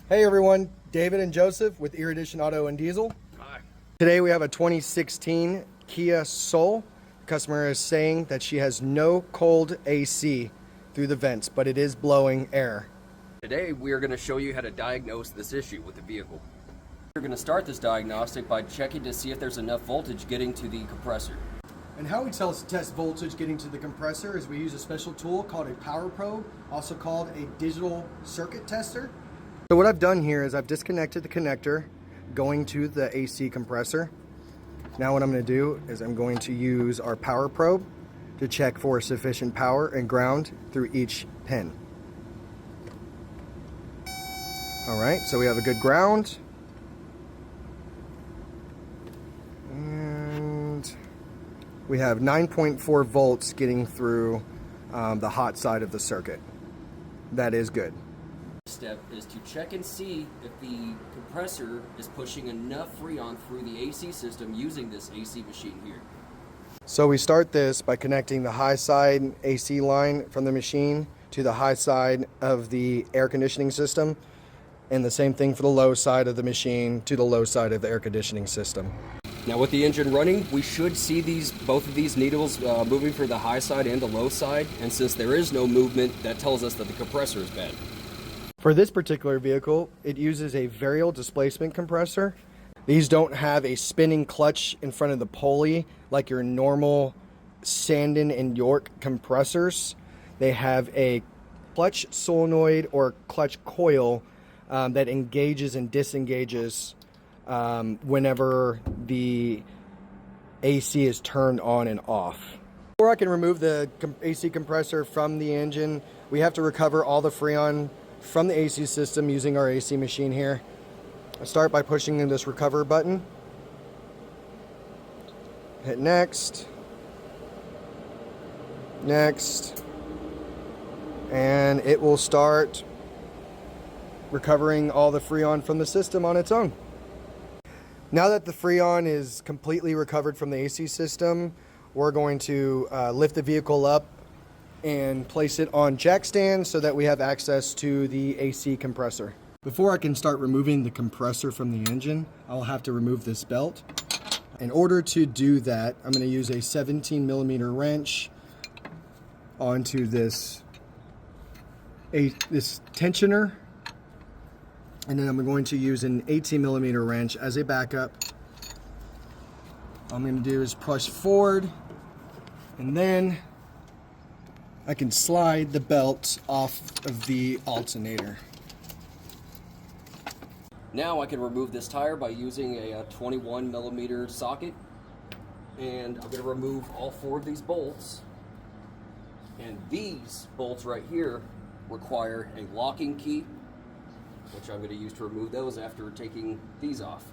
Hey everyone, David and Joseph with Erudition Auto and Diesel. Hi. Today we have a 2016 Kia Soul. The customer is saying that she has no cold AC through the vents, but it is blowing air. Today we are going to show you how to diagnose this issue with the vehicle. We're going to start this diagnostic by checking to see if there's enough voltage getting to the compressor. And how we test voltage getting to the compressor is we use a special tool called a power probe, also called a digital circuit tester. So what I've done here is I've disconnected the connector going to the AC compressor. Now what I'm going to do is I'm going to use our power probe to check for sufficient power and ground through each pin. Alright, so we have a good ground. And we have 9.4 volts getting through the hot side of the circuit. That is good. Step is to check and see if the compressor is pushing enough freon through the AC system using this AC machine here. So we start this by connecting the high side AC line from the machine to the high side of the air conditioning system, and the same thing for the low side of the machine to the low side of the air conditioning system. Now with the engine running, we should see both of these needles moving for the high side and the low side, and since there is no movement, that tells us that the compressor is bad. For this particular vehicle, it uses a variable displacement compressor. These don't have a spinning clutch in front of the pulley like your normal Sandon and York compressors. They have a clutch solenoid or clutch coil that engages and disengages whenever the AC is turned on and off. Before I can remove the AC compressor from the engine, we have to recover all the freon from the AC system using our AC machine here. I start by pushing in this recover button. Hit next. Next. And it will start recovering all the freon from the system on its own. Now that the freon is completely recovered from the AC system, we're going to lift the vehicle up and place it on jack stands so that we have access to the AC compressor. Before I can start removing the compressor from the engine, I'll have to remove this belt. In order to do that, I'm going to use a 17mm wrench onto this tensioner, and then I'm going to use an 18mm wrench as a backup. All I'm going to do is push forward, and then I can slide the belt off of the alternator. Now I can remove this tire by using a 21mm socket, and I'm going to remove all 4 of these bolts. And these bolts right here require a locking key, which I'm going to use to remove those after taking these off.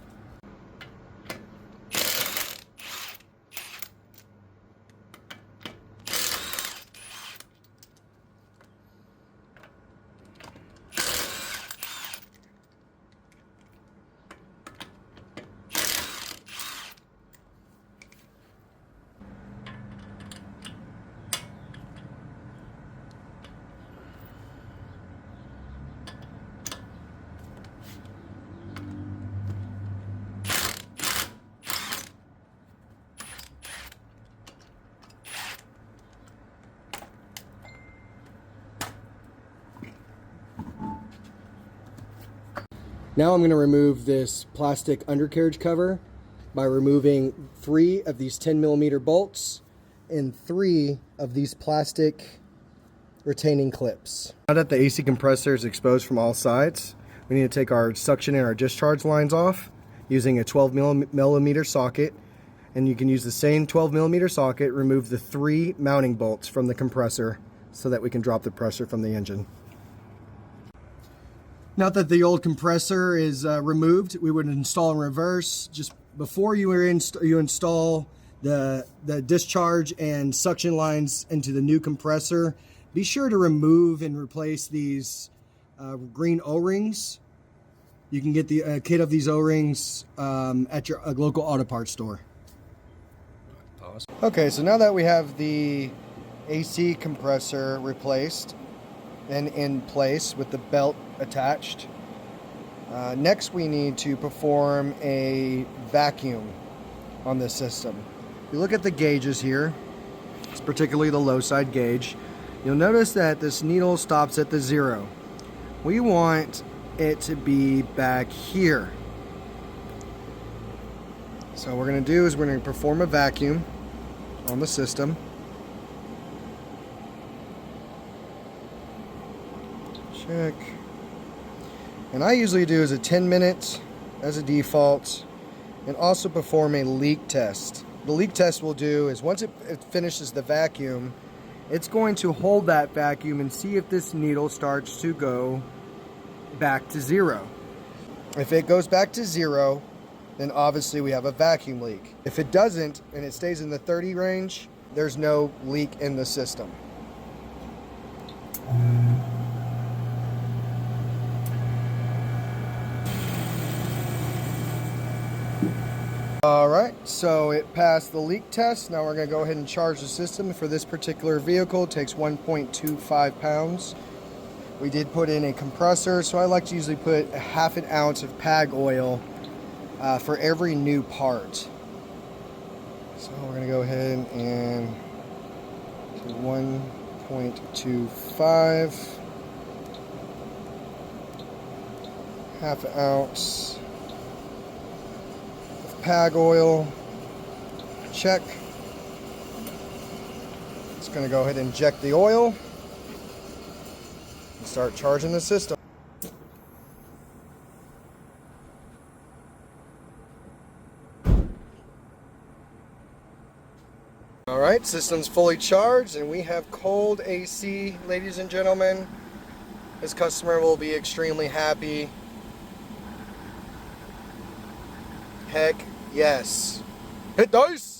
Now I'm going to remove this plastic undercarriage cover by removing 3 of these 10mm bolts and 3 of these plastic retaining clips. Now that the AC compressor is exposed from all sides, we need to take our suction and our discharge lines off using a 12mm socket, and you can use the same 12mm socket, remove the 3 mounting bolts from the compressor so that we can drop the pressure from the engine. Now that the old compressor is removed, we would install in reverse. Just before you install the discharge and suction lines into the new compressor, be sure to remove and replace these green O-rings. You can get the kit of these O-rings at your local auto parts store. Awesome. Okay, so now that we have the AC compressor replaced and in place with the belt attached, Next, we need to perform a vacuum on this system. If you look at the gauges here, it's particularly the low side gauge, you'll notice that this needle stops at the 0. We want it to be back here. So what we're going to do is we're going to perform a vacuum on the system. Check. And I usually do is a 10 minutes as a default, and also perform a leak test. The leak test we'll do is once it finishes the vacuum, it's going to hold that vacuum and see if this needle starts to go back to 0. If it goes back to 0, then obviously we have a vacuum leak. If it doesn't and it stays in the 30 range, there's no leak in the system. Alright, so it passed the leak test. Now we're going to go ahead and charge the system. For this particular vehicle, it takes 1.25 pounds. We did put in a compressor, so I like to usually put a half an ounce of PAG oil for every new part. So we're going to go ahead and do 1.25, half an ounce PAG oil. Check. Just going to go ahead and inject the oil and start charging the system. Alright, system's fully charged and we have cold AC, ladies and gentlemen. This customer will be extremely happy. Heck yes. Hit dice!